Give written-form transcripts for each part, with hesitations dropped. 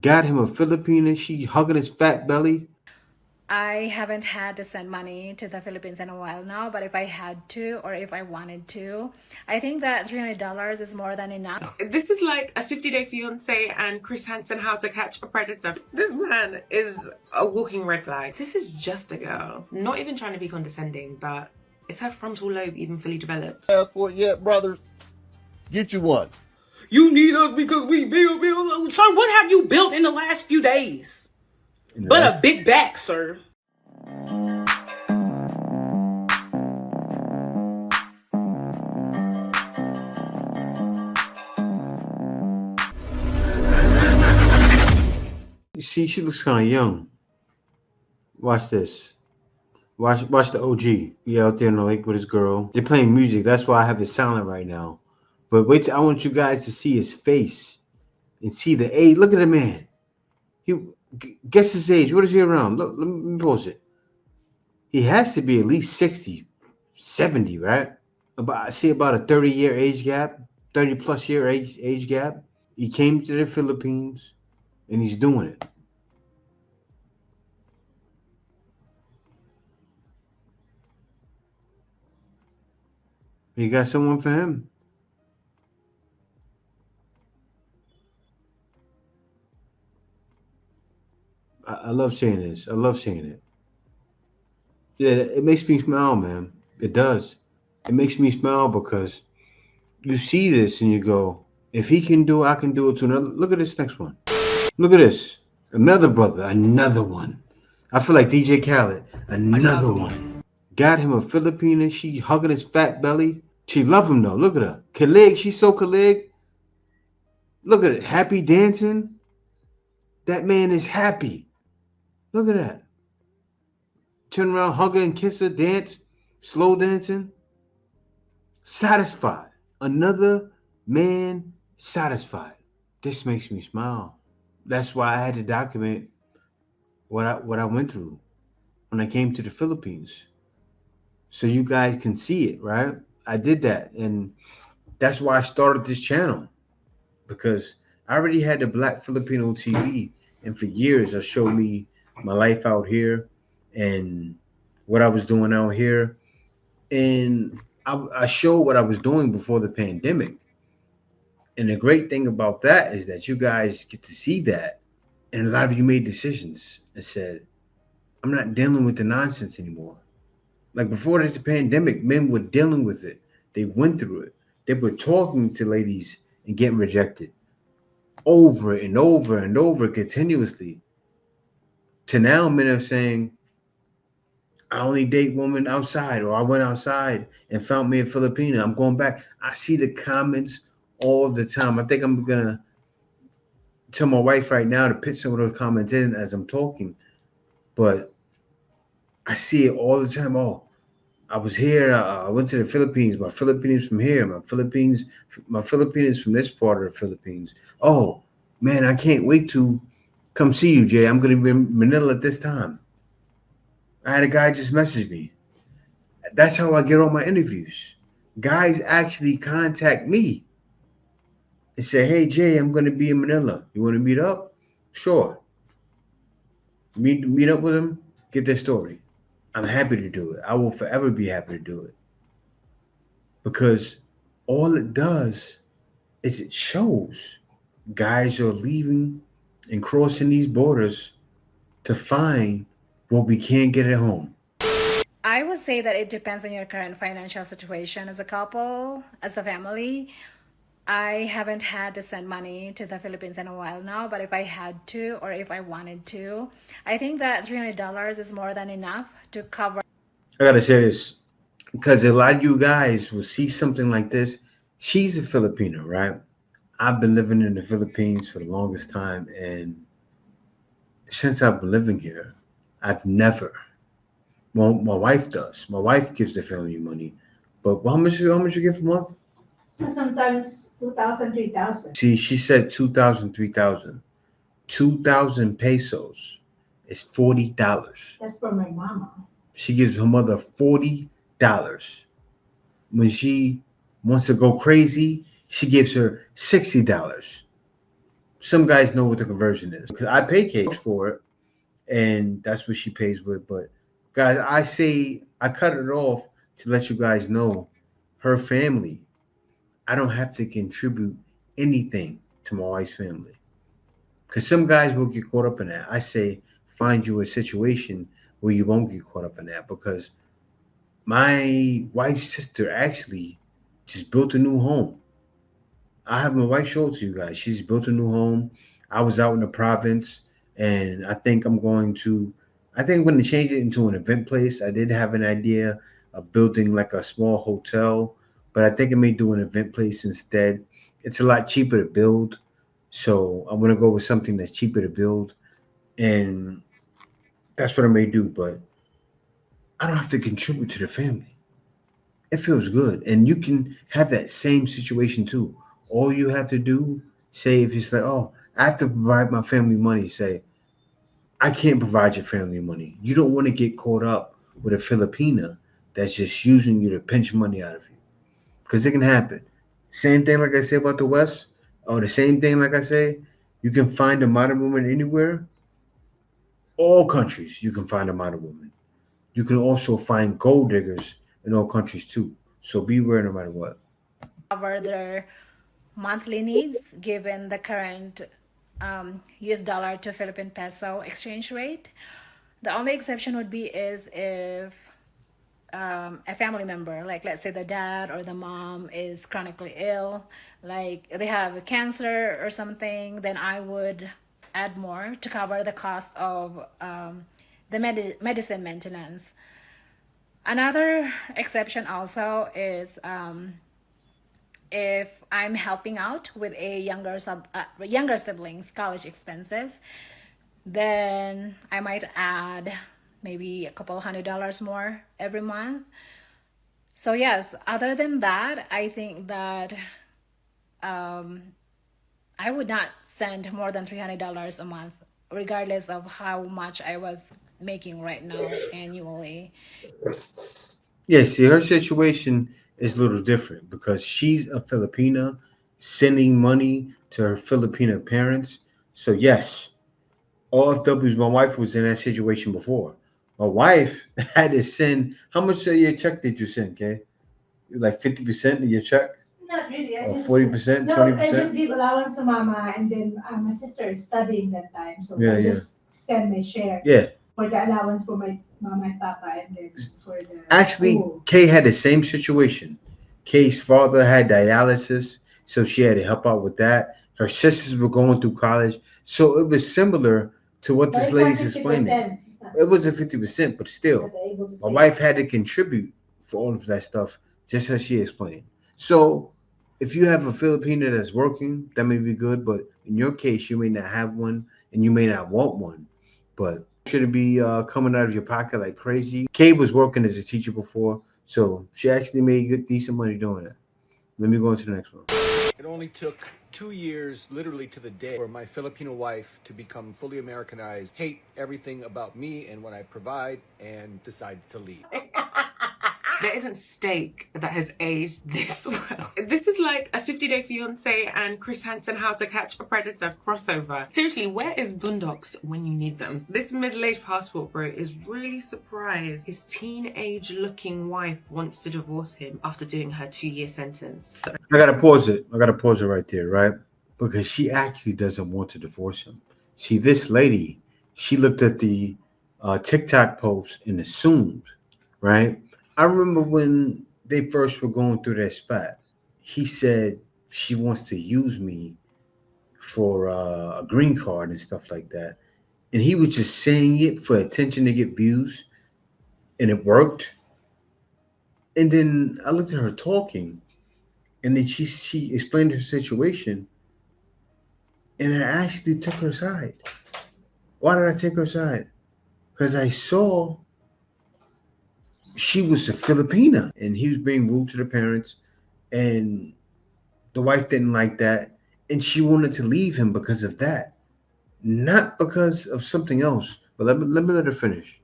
Got him a Filipina. She hugging his fat belly. I haven't had to send money to the Philippines in a while now, but if I had to or if I wanted to, I think that $300 is more than enough. This is like a 50-Day Fiance and Chris Hansen How to Catch a Predator. This man is a walking red flag. This is just a girl. Not even trying to be condescending, but is her frontal lobe even fully developed? Passport yet, brothers? Get you one. You need us because we build. Sir, what have you built in the last few days? But a big back, sir. You see, she looks kind of young. Watch this. Watch the OG. He out there in the lake with his girl. They're playing music. That's why I have it silent right now. But wait, I want you guys to see his face and see the age. Look at the man. He guess his age. What is he around? Look, let me pause it. He has to be at least 60, 70, right? I see about a 30-year age gap, 30 plus year age gap. He came to the Philippines and he's doing it. You got someone for him? I love seeing this. I love seeing it. Yeah, it makes me smile, man. It does. It makes me smile because you see this and you go, if he can do it, I can do it too. Now, look at this next one. Look at this. Another brother, another one. I feel like DJ Khaled, another one. Got him a Filipina. She hugging his fat belly. She love him though. Look at her. Khalid, she's so Khalid. Look at it. Happy dancing. That man is happy. Look at that. Turn around, hug her and kiss her, dance, slow dancing. Satisfied. Another man satisfied. This makes me smile. That's why I had to document what I went through when I came to the Philippines. So you guys can see it, right? I did that. And that's why I started this channel. Because I already had the Black Filipino TV. And for years I showed me my life out here and what I was doing out here. And I showed what I was doing before the pandemic. And the great thing about that is that you guys get to see that. And a lot of you made decisions and said, I'm not dealing with the nonsense anymore. Like before the pandemic, men were dealing with it. They went through it. They were talking to ladies and getting rejected over and over and over continuously. To now, men are saying, I only date women outside, or I went outside and found me a Filipina. I'm going back. I see the comments all the time. I think I'm going to tell my wife right now to put some of those comments in as I'm talking. But I see it all the time. Oh, I was here. I went to the Philippines. My Philippines from here. My Philippines from this part of the Philippines. Oh man, I can't wait to come see you, Jay. I'm going to be in Manila at this time. I had a guy just message me. That's how I get all my interviews. Guys actually contact me and say, "Hey Jay, I'm going to be in Manila. You want to meet up? Sure. Meet up with them. Get their story. I'm happy to do it. I will forever be happy to do it because all it does is it shows guys are leaving and crossing these borders to find what we can't get at home. I would say that it depends on your current financial situation as a couple, as a family. I haven't had to send money to the Philippines in a while now, but if I had to or if I wanted to, I think that $300 is more than enough to cover. I gotta say this because a lot of you guys will see something like this. She's a Filipino, right? I've been living in the Philippines for the longest time, and since I've been living here, I've never. Well, my wife does. My wife gives the family money, but how much you give a month? Sometimes 2,000, 3,000. See, she said 2,000, 3,000. 2,000 pesos is $40. That's for my mama. She gives her mother $40. When she wants to go crazy, she gives her $60. Some guys know what the conversion is because I pay Kate for it, and that's what she pays with. But guys, I say I cut it off to let you guys know her family. I don't have to contribute anything to my wife's family because some guys will get caught up in that. I say find you a situation where you won't get caught up in that because my wife's sister actually just built a new home. I have my wife show it to you guys. She's built a new home. I was out in the province, and I think I'm going to change it into an event place. I did have an idea of building like a small hotel, but I think I may do an event place instead. It's a lot cheaper to build, so I'm going to go with something that's cheaper to build, and that's what I may do. But I don't have to contribute to the family. It feels good, and you can have that same situation too. All you have to do, say if it's like, oh, I have to provide my family money, say I can't provide your family money. You don't want to get caught up with a Filipina that's just using you to pinch money out of you, because it can happen. Same thing like I say about the West, or the same thing like I say, you can find a modern woman anywhere. All countries, you can find a modern woman. You can also find gold diggers in all countries too. So beware no matter what. Cover their monthly needs given the current US dollar to Philippine peso exchange rate. The only exception would be is if a family member, like let's say the dad or the mom is chronically ill, like they have cancer or something, then I would add more to cover the cost of the medicine maintenance. Another exception also is if I'm helping out with a younger siblings college expenses, then I might add maybe a couple $100 more every month. So yes, other than that, I think that I would not send more than $300 a month, regardless of how much I was making right now annually. Yeah, see, her situation is a little different because she's a Filipina sending money to her Filipina parents. So, yes, OFWs, my wife was in that situation before. My wife had to send, how much of your check did you send, Kay? Like 50% of your check? Not really. I Or just 40%, no. I just 20%? give allowance to mama, and then my sister is studying that time, so Yeah, I yeah. just send my share Yeah. for the allowance for my mama and papa, and then for the Actually, school. Kay had the same situation. Kay's father had dialysis, so she had to help out with that. Her sisters were going through college, so it was similar to what But this it's not lady's fifty explaining. percent. It's not It wasn't 50%, but still, because I'm able to my save. wife had to contribute for all of that stuff, just as she explained. So, if you have a Filipino that's working, that may be good, but in your case, you may not have one and you may not want one. But shouldn't be coming out of your pocket like crazy. Kay was working as a teacher before, so she actually made good, decent money doing it. Let me go on to the next one. It only took 2 years, literally to the day, for my Filipino wife to become fully Americanized, hate everything about me and what I provide, and decide to leave. There isn't steak that has aged this well. This is like a 50-Day Fiance and Chris Hansen How to Catch a Predator crossover. Seriously, where is Boondocks when you need them? This middle-aged passport bro is really surprised his teenage-looking wife wants to divorce him after doing her 2-year sentence. So I gotta pause it. I gotta pause it right there, right? Because she actually doesn't want to divorce him. See, this lady, she looked at the TikTok post and assumed, right? I remember when they first were going through that spot. He said she wants to use me for a green card and stuff like that, and he was just saying it for attention to get views, and it worked. And then I looked at her talking, and then she explained her situation, and I actually took her side. Why did I take her side? Because I saw she was a Filipina, and he was being rude to the parents, and the wife didn't like that, and she wanted to leave him because of that, not because of something else. But let me let her finish.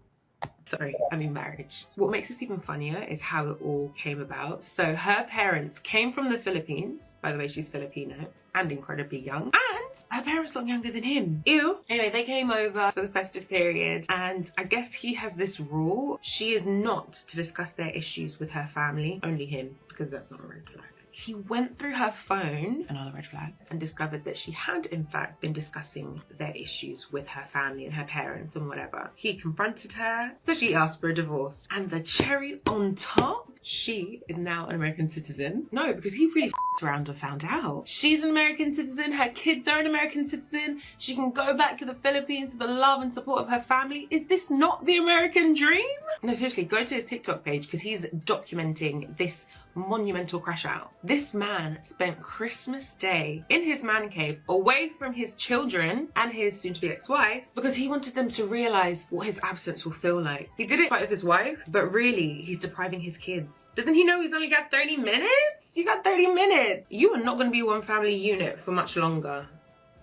Sorry, I mean marriage. What makes this even funnier is how it all came about. So her parents came from the Philippines. By the way, she's Filipino and incredibly young. And her parents look younger than him. Ew. Anyway, they came over for the festive period, and I guess he has this rule. She is not to discuss their issues with her family, only him, because that's not a red flag. He went through her phone, another red flag, and discovered that she had in fact been discussing their issues with her family and her parents and whatever. He confronted her, so she asked for a divorce. And the cherry on top, she is now an American citizen. No, because he really f***ed around and found out. She's an American citizen, her kids are an American citizen, she can go back to the Philippines with the love and support of her family. Is this not the American dream? No, seriously, go to his TikTok page because he's documenting this monumental crash out. This man spent Christmas Day in his man cave away from his children and his soon-to-be ex-wife because he wanted them to realize what his absence will feel like. He did it with his wife, but really he's depriving his kids. Doesn't he know he's only got 30 minutes? You got 30 minutes. You are not going to be one family unit for much longer,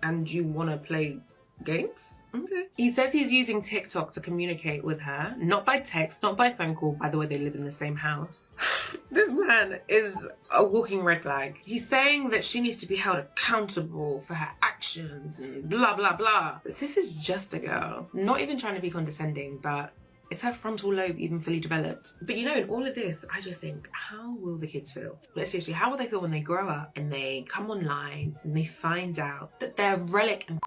and you want to play games? Okay. He says he's using TikTok to communicate with her, not by text, not by phone call. By the way, they live in the same house. This man is a walking red flag. He's saying that she needs to be held accountable for her actions and blah, blah, blah. But sis is just a girl. Not even trying to be condescending, but is her frontal lobe even fully developed? But you know, in all of this, I just think, how will the kids feel? Like seriously, how will they feel when they grow up and they come online and they find out that their relic and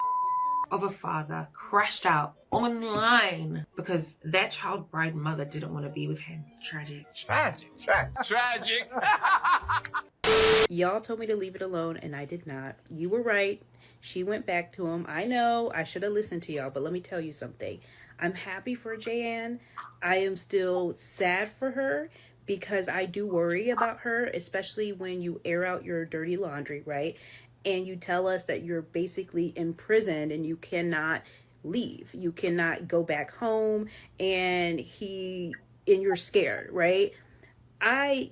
of a father crashed out online because their child bride mother didn't want to be with him? Tragic. Tragic. Y'all told me to leave it alone and I did not. You were right. She went back to him. I know I should have listened to y'all, but let me tell you something. I'm happy for Jayanne. I am still sad for her because I do worry about her, especially when you air out your dirty laundry, right? And you tell us that you're basically imprisoned and you cannot leave. You cannot go back home and you're scared, right? I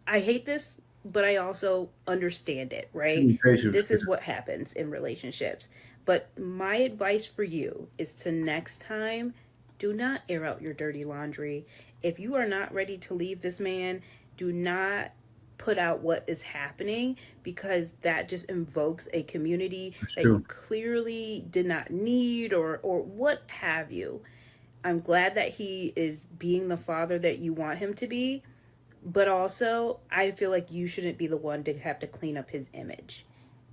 hate this, but I also understand it, right? This is what happens in relationships. But my advice for you is to next time, do not air out your dirty laundry. If you are not ready to leave this man, do not put out what is happening because that just invokes a community that you clearly did not need or what have you. I'm glad that he is being the father that you want him to be, but also I feel like you shouldn't be the one to have to clean up his image,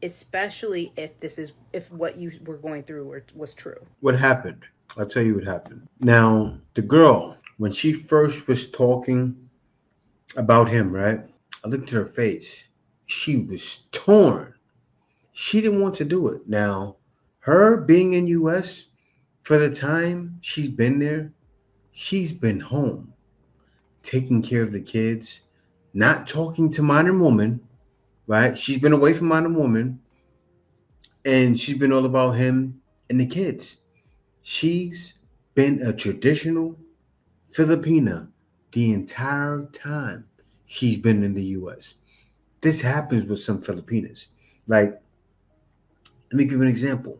especially if what you were going through was true. What happened? I'll tell you what happened. Now, the girl, when she first was talking about him, right? I looked at her face. She was torn. She didn't want to do it. Now, her being in U.S., for the time she's been there, she's been home, taking care of the kids, not talking to Modern Woman, right? She's been away from Modern Woman, and she's been all about him and the kids. She's been a traditional Filipina the entire time she's been in the U.S. This happens with some Filipinas. Like, let me give you an example.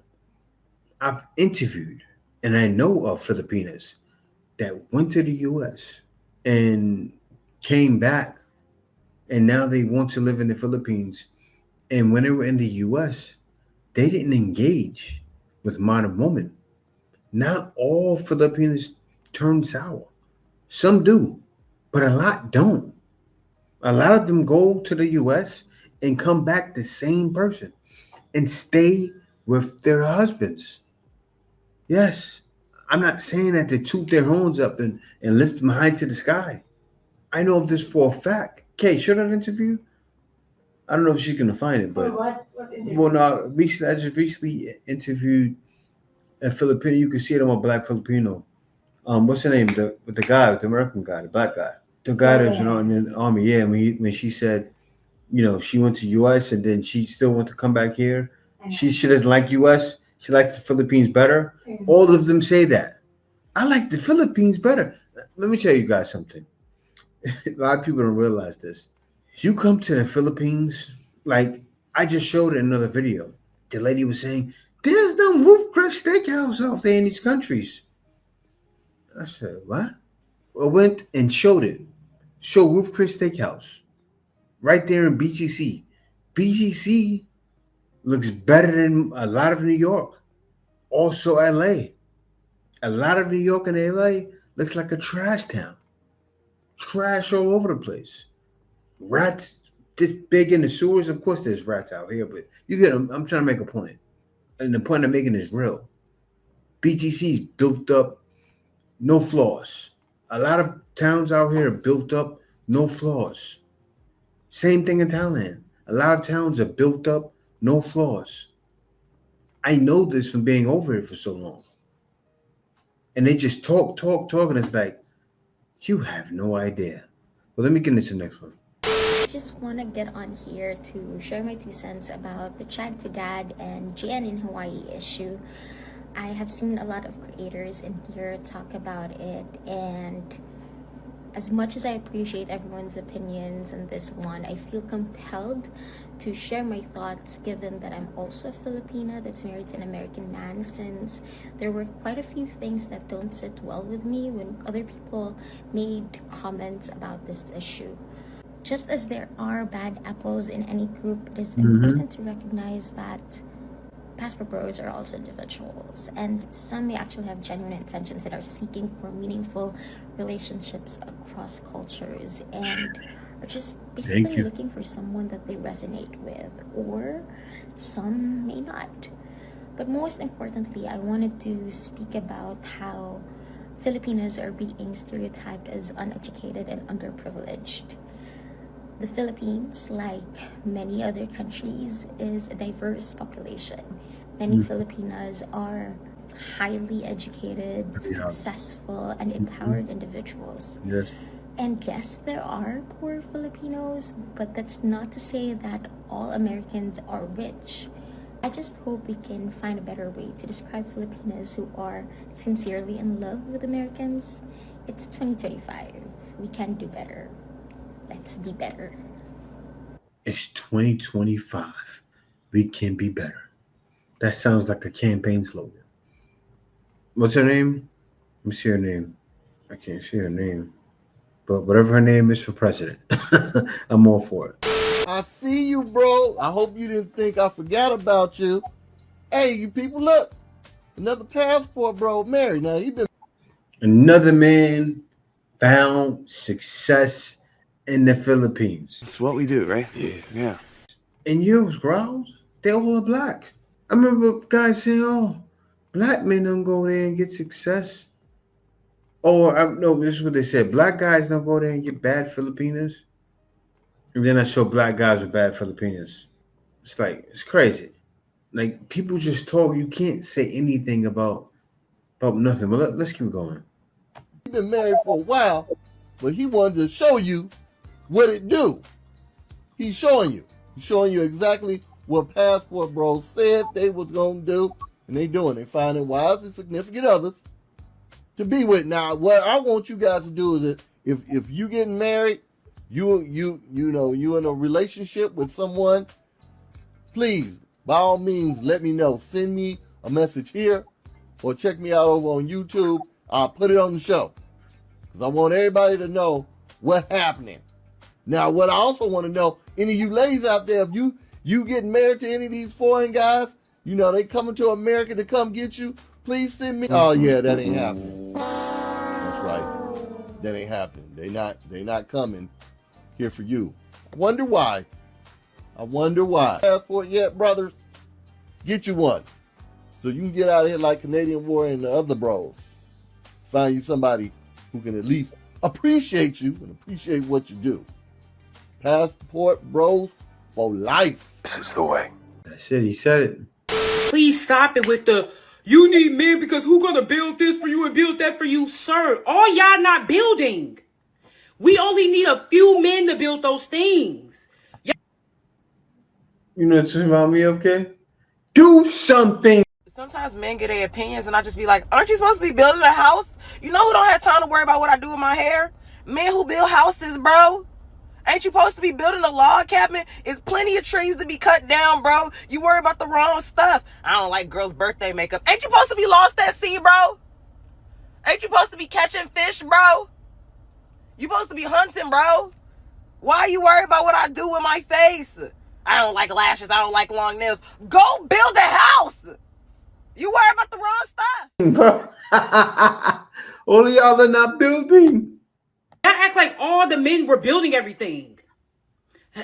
I've interviewed, and I know of Filipinas that went to the U.S. and came back, and now they want to live in the Philippines. And when they were in the U.S., they didn't engage with Modern Woman. Not all Filipinos turn sour. Some do, but a lot don't. A lot of them go to the U.S. and come back the same person and stay with their husbands. Yes, I'm not saying that to toot their horns up and lift them high to the sky. I know of this for a fact. Kay, should I interview? I don't know if she's going to find it, but What interview? well, no, I just recently interviewed a Filipino. You can see it on my Black Filipino. What's her name? The guy, the American guy, the black guy. The guy that was in the army, yeah. When she said, you know, she went to U.S. and then she still went to come back here. She doesn't like U.S. She likes the Philippines better. All of them say that. I like the Philippines better. Let me tell you guys something. A lot of people don't realize this. You come to the Philippines, like I just showed in another video. The lady was saying, there's no Roof Chris Steakhouse out there in these countries. I said, what? I went and showed it. Show Roof Chris Steakhouse right there in BGC. BGC looks better than a lot of New York. Also, LA. A lot of New York and LA looks like a trash town. Trash all over the place. Rats this big in the sewers. Of course, there's rats out here, but you get them. I'm trying to make a point, and the point I'm making is real. BGC's built up, no flaws. A lot of towns out here are built up, no flaws. Same thing in Thailand. A lot of towns are built up, no flaws. I know this from being over here for so long. And they just talk, and it's like, you have no idea. Well, let me get into the next one. I just want to get on here to share my 2 cents about the Chad to Dad and Jan in Hawaii issue. I have seen a lot of creators in here talk about it, and as much as I appreciate everyone's opinions on this one, I feel compelled to share my thoughts given that I'm also a Filipina that's married to an American man, since there were quite a few things that don't sit well with me when other people made comments about this issue. Just as there are bad apples in any group, it is important to recognize that passport bros are also individuals, and some may actually have genuine intentions that are seeking for meaningful relationships across cultures and are just basically looking for someone that they resonate with, or some may not. But most importantly, I wanted to speak about how Filipinos are being stereotyped as uneducated and underprivileged. The Philippines, like many other countries, is a diverse population. Many Filipinas are highly educated, successful, and empowered individuals. Yes. And yes, there are poor Filipinos, but that's not to say that all Americans are rich. I just hope we can find a better way to describe Filipinos who are sincerely in love with Americans. It's 2025. We can do better. Let's be better. It's 2025. We can be better. That sounds like a campaign slogan. What's her name? Let me see her name. I can't see her name. But whatever her name is for president, I'm all for it. I see you, bro. I hope you didn't think I forgot about you. Hey, you people, look. Another passport bro married. Now, he been... Another man found success in the Philippines. That's what we do, right? Yeah. And yours, Growls, they all are black. I remember guys saying, oh, black men don't go there and get success. Or, no, this is what they said. Black guys don't go there and get bad Filipinas. And then I show black guys with bad Filipinas. It's like, it's crazy. Like, people just talk. You can't say anything about nothing. But let's keep going. He's been married for a while, but he wanted to show you what it do. He's showing you. He's showing you exactly what Passport Bros said they was going to do, and they doing. They finding wives and significant others to be with. Now, what I want you guys to do is that if you getting married, you in a relationship with someone, please, by all means, let me know. Send me a message here or check me out over on YouTube. I'll put it on the show because I want everybody to know what's happening. Now, what I also want to know, any of you ladies out there, if you getting married to any of these foreign guys, they coming to America to come get you, please send me. Oh yeah, that ain't happening. That's right. That ain't happening. They not coming here for you. I wonder why. Passport yet, brothers? Get you one. So you can get out of here like Canadian War and the other bros. Find you somebody who can at least appreciate you and appreciate what you do. Passport Bros for life. This is the way. That's it. He said it. Please stop it with the, you need men because who gonna build this for you and build that for you? Sir, all y'all not building. We only need a few men to build those things. You know what's about me, okay? Do something. Sometimes men get their opinions and I just be like, aren't you supposed to be building a house? You know who don't have time to worry about what I do with my hair? Men who build houses, bro. Ain't you supposed to be building a log cabin? It's plenty of trees to be cut down, bro. You worry about the wrong stuff. I don't like girls' birthday makeup. Ain't you supposed to be lost at sea, bro? Ain't you supposed to be catching fish, bro? You supposed to be hunting, bro. Why are you worried about what I do with my face? I don't like lashes. I don't like long nails. Go build a house. You worry about the wrong stuff. Bro, only y'all are not building. Y'all act like all the men were building everything.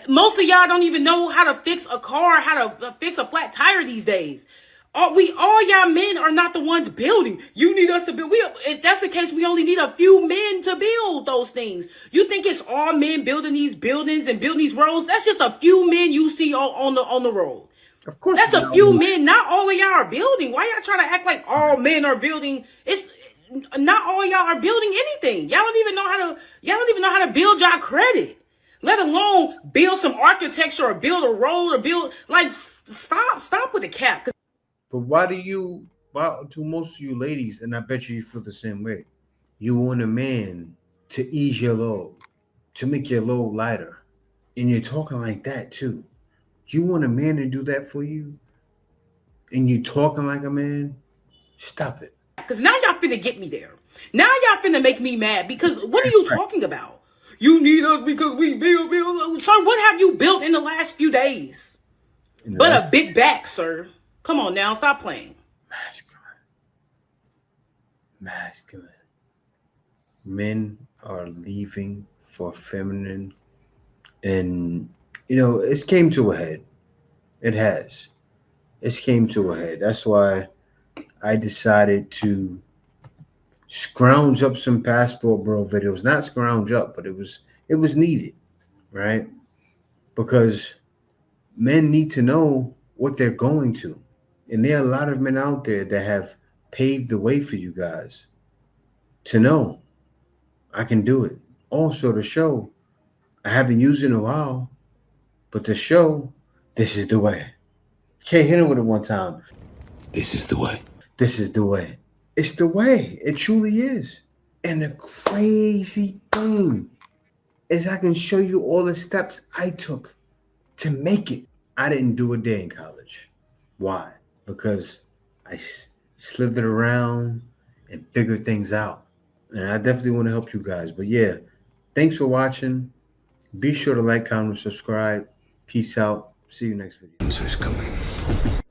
Most of y'all don't even know how to fix a car, how to fix a flat tire these days. All y'all men are not the ones building. You need us to build. If that's the case, we only need a few men to build those things. You think it's all men building these buildings and building these roads? That's just a few men you see on the road. Of course, That's a few men. Not all of y'all are building. Why y'all trying to act like all men are building? It's not all y'all are building anything. Y'all don't even know how to build y'all credit. Let alone build some architecture or build a road or build like stop with the cap. But why to most of you ladies, and I bet you feel the same way, you want a man to ease your load, to make your load lighter. And you're talking like that too. You want a man to do that for you? And you talking like a man? Stop it. Because now y'all finna get me there. Now y'all finna make me mad because what are you talking about? You need us because we build. Sir, what have you built in the last few days? But a big back, sir. Come on now, stop playing. Masculine. Men are leaving for feminine. And, it's came to a head. It has. It's came to a head. That's why I decided to scrounge up some Passport Bro videos. Not scrounge up, but it was needed, right? Because men need to know what they're going to. And there are a lot of men out there that have paved the way for you guys to know I can do it. Also, the show, I haven't used it in a while, but the show, this is the way. Can't hit him with it one time. This is the way. This is the way. It's the way. It truly is. And the crazy thing is I can show you all the steps I took to make it. I didn't do a day in college. Why? Because I slithered around and figured things out. And I definitely want to help you guys. But yeah, thanks for watching. Be sure to like, comment, subscribe. Peace out. See you next video. Answer's coming.